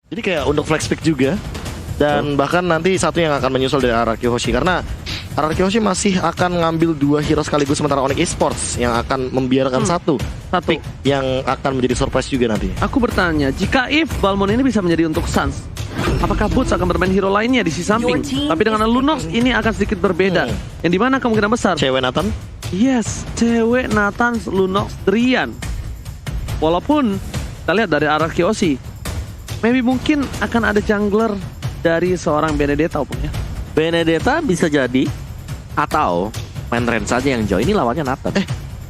Jadi kayak untuk flex pick juga. Dan bahkan nanti satu yang akan menyusul dari Araki Hoshi. Karena Araki Hoshi masih akan ngambil 2 hero sekaligus, sementara Onyx Esports yang akan membiarkan satu pick yang akan menjadi surprise juga nanti. Aku bertanya, jika if Balmond ini bisa menjadi untuk Suns, apakah Boots akan bermain hero lainnya di sisi samping? Tapi dengan Lunox ini akan sedikit berbeda. Yang dimana kemungkinan besar Cewek Nathan? Yes, cewek Nathan, Lunox, Drian. Walaupun kita lihat dari Araki Hoshi, maybe mungkin akan ada jungler dari seorang Benedetta Opung ya. Benedetta bisa jadi, atau main range saja yang jauh. Ini lawannya Nathan.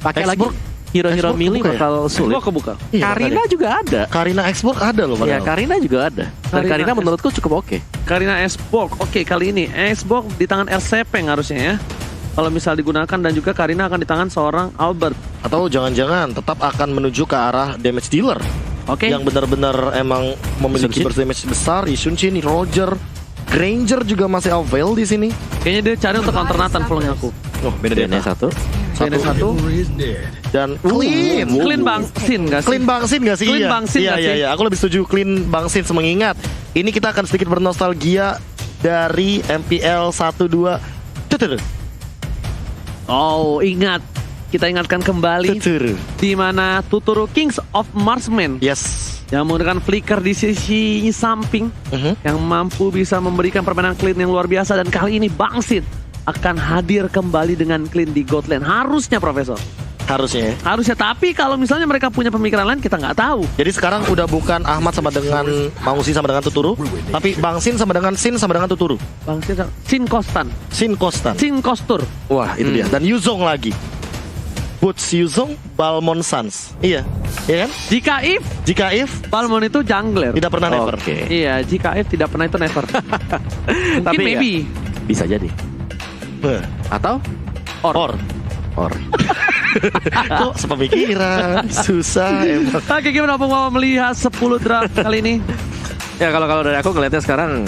Pakai lagi hero-hero melee bakal sulit. Kebuka. Karina juga ada. Karina Export ada loh. Iya, Karina juga ada. Dan Karina menurutku cukup oke. Karina Xbox, oke kali ini Xbox di tangan RCP harusnya ya. Kalau misal digunakan, dan juga Karina akan di tangan seorang Albert. Atau jangan-jangan tetap akan menuju ke arah damage dealer. Oke. Yang benar-benar emang memiliki burst damage besar. Yisunchin, Roger, Granger juga masih avail di sini. Kayaknya dia cari untuk counter Nathan flownya aku. Oh, Benedetta satu. Dan clean bangsin gak sih? Clean bangsin gak sih? Clean bangsin gak sih? Iya, aku lebih setuju clean bangsin. Mengingat ini kita akan sedikit bernostalgia dari MPL 1-2. Oh, ingat. Kita ingatkan kembali di mana Tuturu Kings of Marsmen. Yes. Yang menggunakan flicker di sisi samping, yang mampu bisa memberikan permainan clean yang luar biasa. Dan kali ini Bangsin akan hadir kembali dengan clean di Godland. Harusnya, Profesor. Harusnya. Tapi kalau misalnya mereka punya pemikiran lain, kita nggak tahu. Jadi sekarang udah bukan Ahmad sama dengan Mausi sama dengan Tuturu, tapi Bangsin sama dengan Sin sama dengan Tuturu. Bangsin, Sin Kostan. Sin Kostur. Wah, itu dia. Dan Yuzong lagi. Boots Yuzong, Balmond Suns. Iya kan? Jika if Balmond itu jungler. Tidak pernah never. Iya, jika if tidak pernah itu never. Mungkin tapi maybe ya, bisa jadi. Atau or. Kok sepemikiran. Susah emang. Oke, gimana Opung melihat 10 draft kali ini? Ya kalau dari aku ngeliatnya sekarang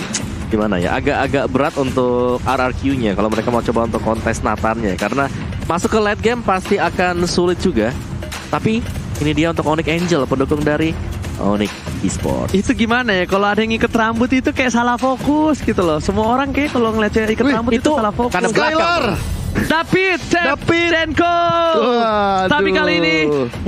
gimana ya, agak berat untuk RRQ-nya kalau mereka mau coba untuk kontes Nathan-nya, karena masuk ke late game pasti akan sulit juga. Tapi ini dia untuk Onyx Angel, pendukung dari Onyx Esports. Itu gimana ya, kalau ada yang ikat rambut itu kayak salah fokus gitu loh. Semua orang kayak kalau ngeliat cewek ikat rambut itu salah fokus. Karena Skylar David Denko. Tapi kali ini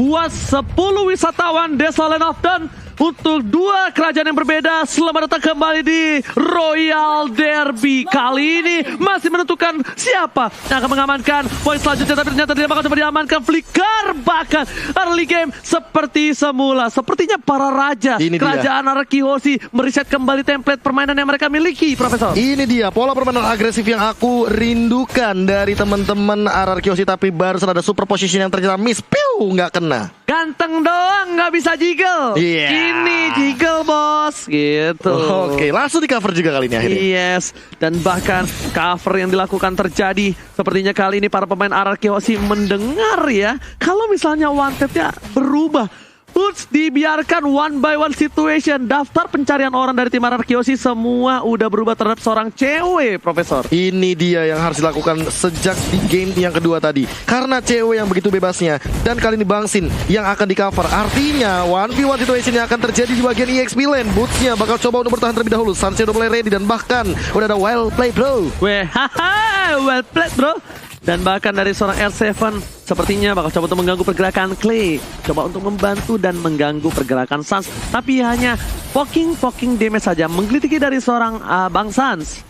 buat 10 wisatawan Desa Land of Dawn untuk 2 kerajaan yang berbeda. Selamat datang kembali di Royal Derby. Kali ini masih menentukan siapa yang akan mengamankan poin selanjutnya. Tapi ternyata tidak bakal coba diamankan. Flicker bahkan early game seperti semula. Sepertinya para raja ini kerajaan Araki Hoshi meriset kembali template permainan yang mereka miliki, Profesor. Ini dia pola permainan agresif yang aku rindukan dari teman-teman Araki Hoshi. Tapi barusan ada super position yang ternyata miss. Nggak kena. Ganteng doang, nggak bisa jiggle. Ini jiggle, bos. Gitu. Oke, langsung di cover juga kali ini akhirnya. Yes, dan bahkan cover yang dilakukan terjadi. Sepertinya kali ini para pemain Araki Hoshi mendengar ya, kalau misalnya wanted-nya berubah. Boots dibiarkan one by one situation. Daftar pencarian orang dari tim Araki Hoshi semua udah berubah terhadap seorang cewek, Profesor. Ini dia yang harus dilakukan sejak di game yang kedua tadi. Karena cewek yang begitu bebasnya. Dan kali ini Bangsin yang akan di cover. Artinya 1v1 situation yang akan terjadi di bagian EXP lane. Bootsnya bakal coba untuk bertahan terlebih dahulu. Sunset udah mulai ready dan bahkan udah ada well play bro. Well played, bro. Dan bahkan dari seorang R7 sepertinya bakal coba untuk mengganggu pergerakan Clay. Coba untuk membantu dan mengganggu pergerakan Suns. Tapi hanya poking damage saja. Menggelitiki dari seorang Bang Suns.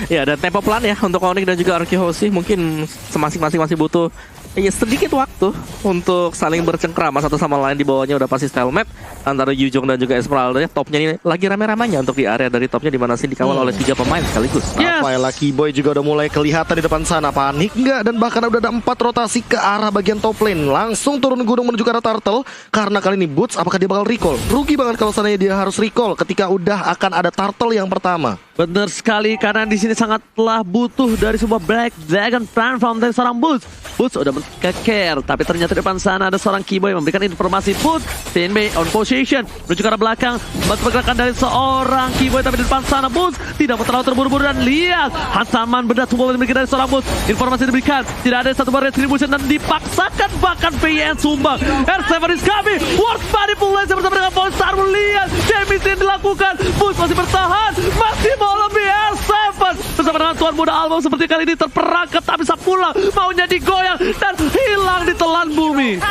Ya, dan tempo pelan ya untuk Onyx dan juga Araki Hoshi. Mungkin masing-masing masih butuh sedikit waktu untuk saling bercengkrama satu sama lain. Di bawahnya udah pasti stalemate antara Yuzong dan juga Esmeralda. Topnya ini lagi rame-ramanya untuk di area dari topnya, di mana sih dikawal oleh 3 pemain sekaligus. Rafael Lucky Boy juga udah mulai kelihatan di depan sana. Panik nggak? Dan bahkan udah ada 4 rotasi ke arah bagian top lane. Langsung turun gunung menuju ke arah turtle. Karena kali ini Boots apakah dia bakal recall? Rugi banget kalau seandainya dia harus recall ketika udah akan ada turtle yang pertama. Benar sekali, karena di sini sangatlah butuh dari sebuah Black Dragon Prime Farm dari seorang Boots. Boots udah mengeker, tapi ternyata di depan sana ada seorang Kiboy yang memberikan informasi. Boots, TNB on position, menuju ke arah belakang. Bantu pergerakan dari seorang Kiboy, tapi di depan sana Boots tidak mau terlalu terburu-buru, dan lihat hantaman berat semua dimiliki dari seorang Boots. Informasi diberikan, tidak ada satu bar retribution dan dipaksakan bahkan PYN sumbang. R7 is coming, World Manipulation bersama dengan Polestar. Lihat, damage yang dilakukan. Boots masih bertahan, masih mau lebih. R7 bersama dengan tuan muda Album seperti kali ini terperangkap, tak bisa pulang, maunya digoyang dan hilang di telan bumi.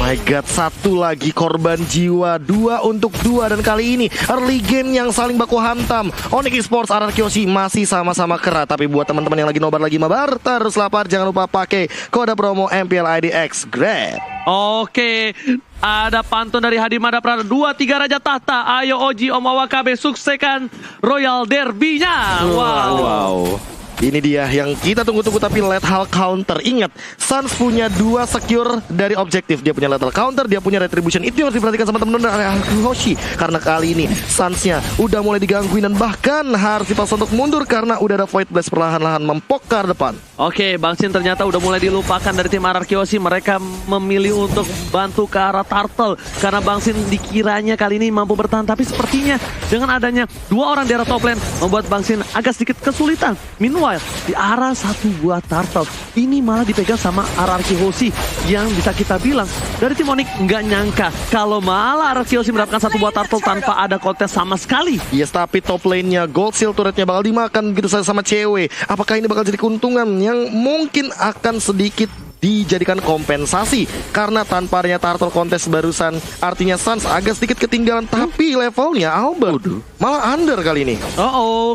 My God, satu lagi korban jiwa, 2 untuk 2, dan kali ini early game yang saling baku hantam. Onyx Esports, RRQ Hoshi masih sama-sama kera, tapi buat teman-teman yang lagi nobar lagi mabar, terus lapar, jangan lupa pakai kode promo MPLIDX Grab. Oke, ada pantun dari Hadi Madaprana, 2-3 Raja Tahta. Ayo Oji Om Awakabe, suksekan Royal Derby-nya. Wow. Ini dia yang kita tunggu-tunggu, tapi lethal counter. Ingat, Suns punya 2 secure dari objektif. Dia punya lethal counter, dia punya retribution. Itu yang harus diperhatikan sama teman-teman dari Hoshi. Karena kali ini Suns-nya udah mulai digangguin dan bahkan harus dipaksa untuk mundur karena udah ada Void Blast perlahan-lahan mempok ke arah depan. Oke, Bang Sin ternyata udah mulai dilupakan dari tim RRQ Hoshi. Mereka memilih untuk bantu ke arah Turtle karena Bang Sin dikiranya kali ini mampu bertahan. Tapi sepertinya dengan adanya 2 orang di arah top lane membuat Bang Sin agak sedikit kesulitan. Meanwhile, di arah satu buah Turtle ini malah dipegang sama RRQ Hoshi, yang bisa kita bilang dari tim Onyx nggak nyangka kalau malah RRQ Hoshi mendapatkan satu buah Turtle tanpa ada kontes sama sekali. Yes, tapi top lane-nya Gold Seal turretnya bakal dimakan gitu saja sama cewek. Apakah ini bakal jadi keuntungan yang mungkin akan sedikit dijadikan kompensasi karena tanpa adanya Turtle kontes barusan, artinya Suns agak sedikit ketinggalan, tapi levelnya Albert malah under kali ini.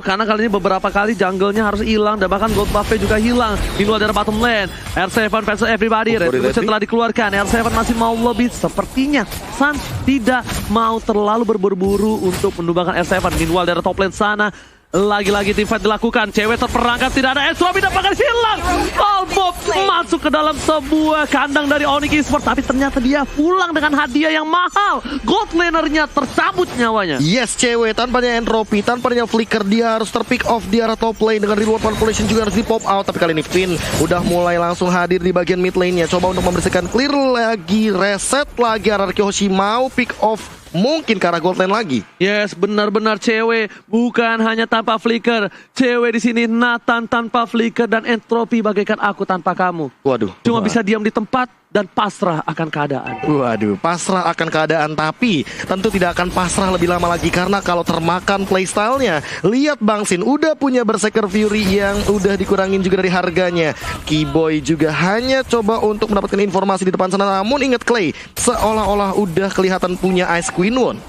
Karena kali ini beberapa kali jungle-nya harus hilang dan bahkan gold buff-nya juga hilang. Di luar dari bottom lane, R7 versus everybody, retribution telah dikeluarkan. R7 masih mau lebih, sepertinya Suns tidak mau terlalu berburu-buru untuk menumbangkan R7. Meanwhile dari top lane sana, lagi-lagi team fight dilakukan. Cewek terperangkap, tidak ada Ezra, bahkan hilang. Albop masuk ke dalam sebuah kandang dari Onyx Esports, tapi ternyata dia pulang dengan hadiah yang mahal. Gold lanernya tercabut nyawanya. Yes, cewek tanpanya entropy, tanpanya flicker, dia harus terpick off di arah top lane. Dengan reward manipulation juga harus di pop out. Tapi kali ini Finn udah mulai langsung hadir di bagian mid lane-nya, coba untuk membersihkan clear lagi, reset lagi. RRQ Hoshi mau pick off mungkin ke arah gold lane lagi. Yes, benar-benar cewek bukan hanya tanpa flicker. Cewek di sini Nathan tanpa flicker dan entropi bagaikan aku tanpa kamu. Waduh. Cuma bisa diam di tempat dan pasrah akan keadaan. Waduh, pasrah akan keadaan, tapi tentu tidak akan pasrah lebih lama lagi karena kalau termakan playstyle-nya. Lihat Bang Sin udah punya Berserker Fury yang udah dikurangin juga dari harganya. Kiboy juga hanya coba untuk mendapatkan informasi di depan sana, namun ingat Clay seolah-olah udah kelihatan punya Ice Queen One.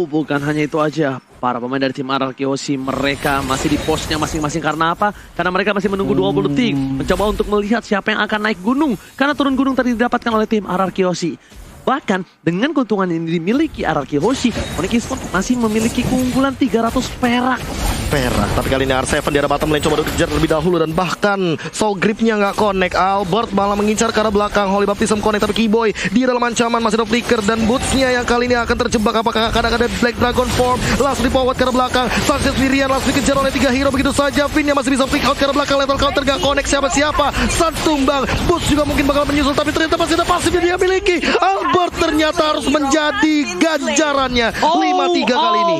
Bukan hanya itu aja. Para pemain dari tim RRQ Hoshi mereka masih di posnya masing-masing. Karena apa? Karena mereka masih menunggu 20 detik, mencoba untuk melihat siapa yang akan naik gunung. Karena turun gunung tadi didapatkan oleh tim RRQ Hoshi. Bahkan dengan keuntungan yang dimiliki RRQ Hoshi, Onyx Esports masih memiliki keunggulan 300 perak. Tapi kali ini R7 di arah bottom lane coba dikejar terlebih dahulu dan bahkan soul gripnya nggak connect. Albert malah mengincar ke arah belakang. Holy Baptism connect, tapi Kiboy di dalam ancaman, masih ada flicker dan bootsnya yang kali ini akan terjebak. Apakah akan ada Black Dragon Form langsung dipowat ke arah belakang. Sukses sendirian langsung dikejar oleh 3 hero begitu saja. Finn yang masih bisa flick out ke arah belakang. Lethal counter gak connect siapa-siapa. Sun tumbang, Boots juga mungkin bakal menyusul, tapi ternyata masih ada pasif yang dia miliki. Albert ternyata harus menjadi ganjarannya 5-3 kali ini.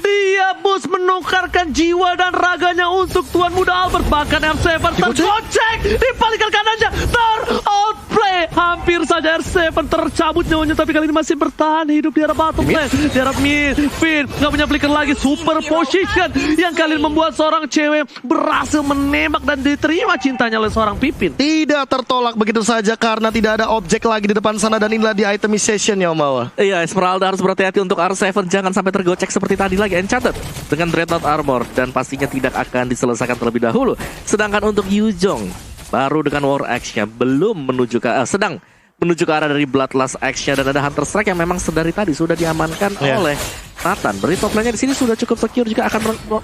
Dia Boots menukar jiwa dan raganya untuk tuan muda Albert. Bahkan R7 tergocek, dipalingkan kanannya, ter-outplay. Hampir saja R7 tercabut nyawanya, tapi kali ini masih bertahan hidup di arah bottom lane. Di arah mid, Finn nggak punya flicker lagi. Super position yang kali ini membuat seorang cewek berhasil menembak dan diterima cintanya oleh seorang Pipin. Tidak tertolak begitu saja karena tidak ada objek lagi di depan sana, dan inilah di itemization ya Om. Iya, Esmeralda harus berhati-hati untuk R7, jangan sampai tergocek seperti tadi lagi. Enchanted dengan Dreadnought Armor dan pastinya tidak akan diselesaikan terlebih dahulu. Sedangkan untuk Yujong baru dengan War Axe-nya belum menuju ke sedang menuju ke arah dari Bloodlust Axe-nya, dan ada Hunter Strike yang memang sedari tadi sudah diamankan oleh Nathan. Berarti top lane-nya di sini sudah cukup secure, juga akan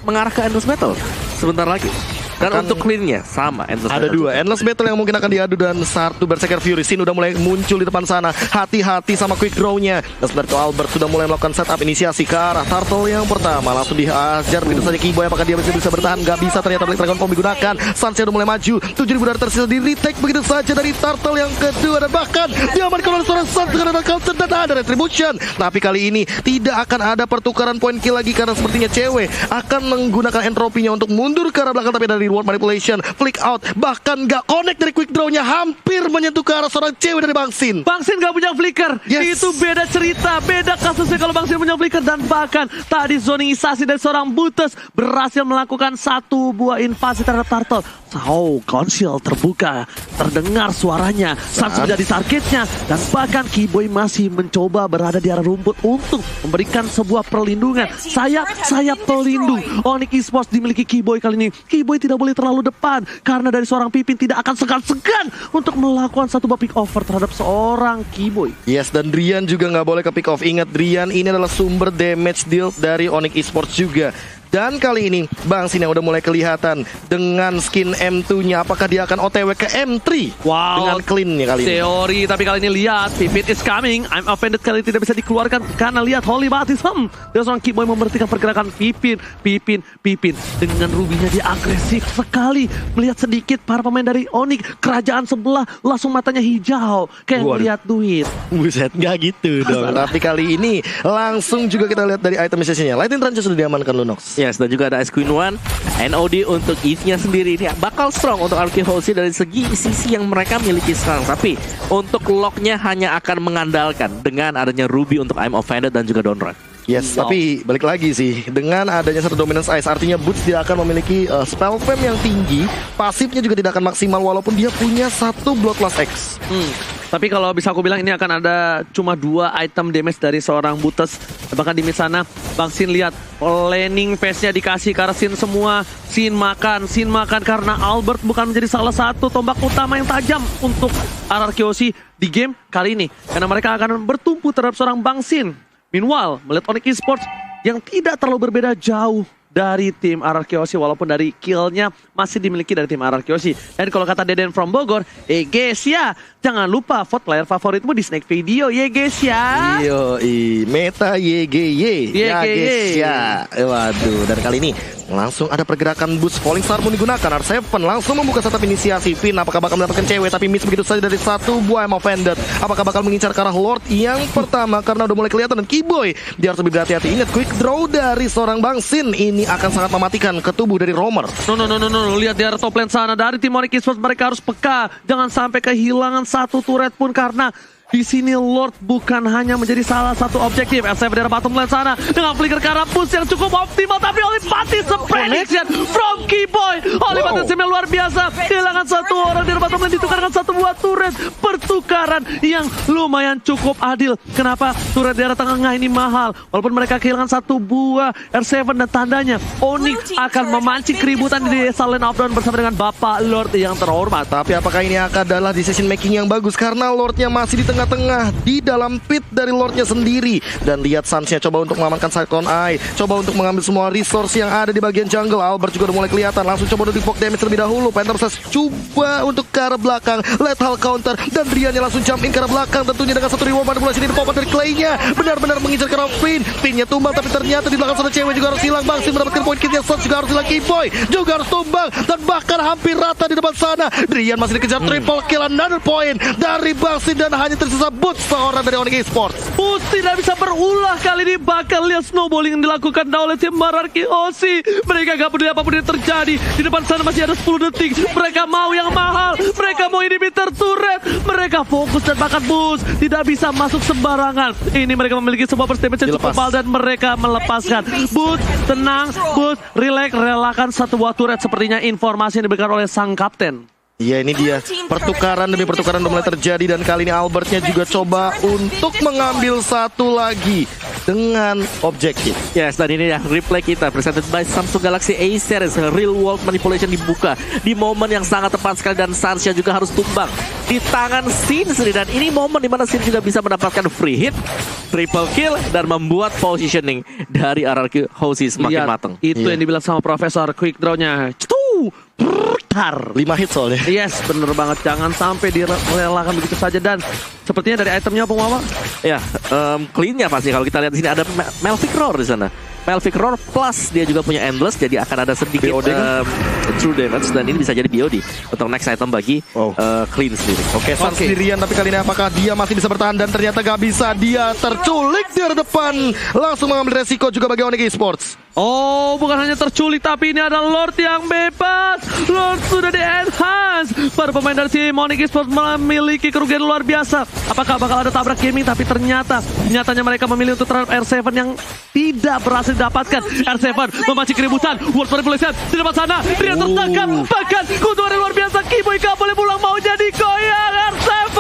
mengarah ke endless battle sebentar lagi. Dan untuk clean-nya sama. Ada dua Endless Battle yang mungkin akan diadu dan satu Berserker Fury. Sin udah mulai muncul di depan sana. Hati-hati sama quick draw-nya. Dan sebenarnya Albert sudah mulai melakukan setup inisiasi ke arah Turtle yang pertama. Langsung dihajar begitu saja Kiboy. Apakah dia bisa bertahan? Gak bisa, ternyata Black Dragon Bomb digunakan. Sansia udah mulai maju. 7.000 darah tersisa di retake begitu saja dari Turtle yang kedua. Dan bahkan diamankan oleh seorang Sans dengan ada counter dan ada retribution. Tapi kali ini tidak akan ada pertukaran poin kill lagi karena sepertinya cewek akan menggunakan entropinya untuk mundur ke arah belakang. Tapi dari reward manipulation, flick out, bahkan gak connect dari quick draw-nya, hampir menyentuh ke arah seorang cewek dari Bang Sin. Bang Sin gak punya flicker. Yes. Itu beda cerita, beda kasusnya kalau Bang Sin punya flicker. Dan bahkan tadi zoningisasi dari seorang Buttes berhasil melakukan satu buah invasi terhadap Turtle. So, konsil terbuka, terdengar suaranya, Sans menjadi targetnya. Dan bahkan Kiboy masih mencoba berada di arah rumput untuk memberikan sebuah perlindungan. Saya pelindung. Onyx Esports dimiliki Kiboy kali ini. Kiboy tidak boleh terlalu depan karena dari seorang Pipin tidak akan segan-segan untuk melakukan satu pick over terhadap seorang Kiboy. Yes, dan Drian juga nggak boleh ke pick off. Ingat, Drian ini adalah sumber damage deal dari Onyx Esports juga. Dan kali ini Bang Sin yang udah mulai kelihatan dengan skin M2-nya. Apakah dia akan OTW ke M3? Wow, dengan clean-nya kali ini. Teori, tapi kali ini lihat Pipin is coming. I'm offended kali ini tidak bisa dikeluarkan karena lihat Holy Baptism. Dan seorang Kiboy memberhentikan pergerakan Pipin. Dengan rubinya dia agresif sekali. Melihat sedikit para pemain dari Onyx, kerajaan sebelah langsung matanya hijau kayak melihat duit. Buset, nggak gitu dong. Tapi kali ini langsung juga kita lihat dari item sesinya. Lightning Trance sudah diamankan Lunox. Yes, dan juga ada Ice Queen One. NOD untuk Eve-nya sendiri ini bakal strong untuk Arkehosi dari segi sisi yang mereka miliki sekarang. Tapi untuk lock-nya hanya akan mengandalkan dengan adanya Ruby untuk I'm Offended dan juga Donran. Yes, tapi balik lagi sih, dengan adanya satu Dominance Ice, artinya Boots dia akan memiliki spell fam yang tinggi. Pasifnya juga tidak akan maksimal walaupun dia punya satu Bloodlust X. Tapi kalau bisa aku bilang ini akan ada cuma 2 item damage dari seorang Buttes. Bahkan di mid sana Bang Sin lihat laning phase-nya dikasih ke arah Sin semua. Sin makan karena Albert bukan menjadi salah satu tombak utama yang tajam untuk Arkehosi di game kali ini. Karena mereka akan bertumpu terhadap seorang Bang Sin. Meanwhile, melihat Onyx Esports yang tidak terlalu berbeda jauh dari tim Arkehosi, walaupun dari kill-nya masih dimiliki dari tim Arkehosi. Dan kalau kata Deden from Bogor, guys ya, jangan lupa vote player favoritmu di Snake Video, guys ya. Yoi, meta YGY. Ya guys ya. Waduh, dan kali ini langsung ada pergerakan boost Falling Star pun digunakan. R7 langsung membuka setup inisiasi. Finn apakah bakal mendapatkan cewek, tapi miss begitu saja dari satu buah I'm Offended. Apakah bakal mengincar ke arah Lord yang pertama karena udah mulai kelihatan. Dan Kiboy dia harus lebih berhati-hati. Ingat, quick draw dari seorang Bang Sin ini akan sangat mematikan ke tubuh dari Roamer. No. Lihat di arah top lane sana dari tim Onyx Esports, mereka harus peka. Jangan sampai kehilangan satu turret pun karena di sini Lord bukan hanya menjadi salah satu objektif. SF dari bottom lane sana dengan flicker ke arah push yang cukup optimal, tapi oleh Baptism prediction from Kiboy. Oleh Baptism yang luar biasa. Kehilangan satu orang dari bottom lane ditukarkan satu buah turret. Pertukaran yang lumayan cukup adil. Kenapa? Turret di arah tengah ini mahal. Walaupun mereka kehilangan satu buah R7 dan tandanya Onyx akan memancing keributan di desa Lane of Dawn bersama dengan Bapak Lord yang terhormat. Tapi apakah ini akan adalah decision making yang bagus karena Lordnya masih di tengah-tengah di dalam pit dari Lordnya sendiri. Dan lihat Sansnya coba untuk mengamankan Cyclone Eye, coba untuk mengambil semua resource yang ada di bagian jungle. Albert juga udah mulai kelihatan, langsung coba untuk di-poke damage terlebih dahulu. Panther Sash coba untuk ke arah belakang, lethal counter, dan Driannya langsung jump in ke arah belakang. Tentunya dengan satu reward manipulasi ini dipopot dari Clay-nya, benar-benar mengincar ke arah Finn-nya tumbang, tapi ternyata di belakang sana cewek juga harus hilang. Bang Sin mendapatkan poin kill, Sans juga harus hilang, Kiboy juga harus tumbang, dan bahkan hampir rata di depan sana. Drian masih dikejar triple kill, another point dari Bang Sin, dan hanya tersisa Boots seorang dari Onyx Esports. Boots tidak bisa berulah kali ini. Bakal lihat snowballing yang dilakukan oleh tim Arkehosi. Mereka gak peduli apapun yang terjadi. Di depan sana masih ada 10 detik. Mereka mau yang mahal. Mereka mau inhibitor turret. Mereka fokus dan bahkan Boots tidak bisa masuk sembarangan. Ini mereka memiliki sebuah first damage yang cukup mahal dan mereka melepaskan. Boots tenang, Boots relax, relakan satu buah turret. Sepertinya informasi yang diberikan oleh sang kapten. Iya, ini dia pertukaran demi pertukaran udah mulai terjadi, dan kali ini Albertnya juga coba untuk mengambil satu lagi dengan objektif. Yes, dan ini ya replay kita presented by Samsung Galaxy A Series. Real world manipulation dibuka di momen yang sangat tepat sekali, dan Sansya juga harus tumbang di tangan Sin sendiri. Dan ini momen dimana Sin juga bisa mendapatkan free hit, triple kill, dan membuat positioning dari Arkehosi semakin matang. Itu yang dibilang sama Profesor, quick draw-nya brutal. 5 hit soalnya. Yes, bener banget. Jangan sampai direlakan begitu saja. Dan sepertinya dari itemnya apa, Mama? Ya, clean-nya pasti kalau kita lihat di sini ada Melvic Roar di sana. Melvic Roar plus dia juga punya Endless, jadi akan ada sedikit BOD kan? true damage, dan ini bisa jadi BOD untuk next item bagi clean sendiri. Oke, Sun sendirian, tapi kali ini apakah dia masih bisa bertahan? Dan ternyata gak bisa, dia terculik di depan. Langsung mengambil resiko juga bagi Onyx Esports. Oh, bukan hanya terculik, tapi ini ada Lord yang bebas. Lord sudah di-enhance. Para pemain dari tim Onyx Esports memiliki kerugian luar biasa. Apakah bakal ada tabrak gaming? Tapi nyatanya mereka memilih untuk terhadap R7 yang tidak berhasil didapatkan. R7 memancing keributan. World Manipulation di depan sana. Dia tertangkap. Bahkan keuntungan yang luar biasa. Keyboy gak boleh pulang, mau jadi goyang. R7.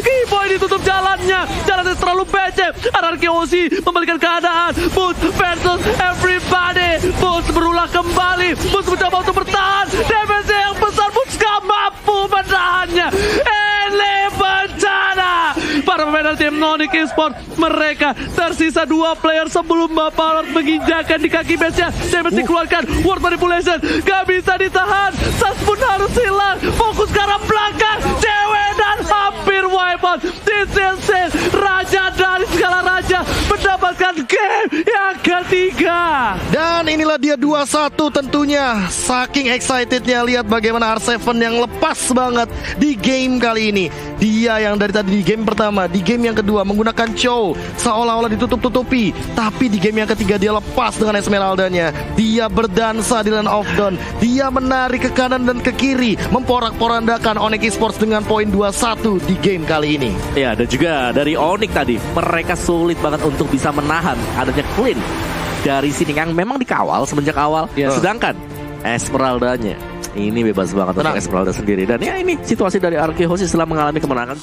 Keyboy ditutup jalannya. Jalannya terlalu becek. RRQOC membalikan keadaan. Boots versus everybody. Boots berulang kembali. Boots mencoba untuk bertahan. Damage yang besar. Boots gak mampu menahannya. Ini bencana. Para pemain dari tim Onyx Esports, mereka tersisa 2 player sebelum Bapak Lord menginjakan di kaki base-nya. Damage dikeluarkan. World Manipulation gak bisa ditahan. Sas pun harus hilang. Fokus ke arah belakang. Cewek dan hampir wipe out. This is it. Raja dari segala raja mendapatkan game yang ketiga. Dan inilah dia 2-1 tentunya. Saking excitednya lihat bagaimana R7 yang lepas banget di game kali ini. Dia yang dari tadi di game pertama, di game yang kedua menggunakan Chow seolah-olah ditutup-tutupi. Tapi di game yang ketiga dia lepas dengan Esmeraldanya. Dia berdansa di Land of Dawn. Dia menarik ke kanan dan ke kiri, memporak-porandakan Onyx Esports dengan poin 2-1 di game kali ini. Ya, dan juga dari Onyx tadi, mereka sulit banget untuk bisa menahan adanya clean dari sini yang memang dikawal semenjak awal. Sedangkan Esmeraldanya ini bebas banget untuk Esmeralda sendiri. Dan ya ini situasi dari RRQOC setelah mengalami kemenangan.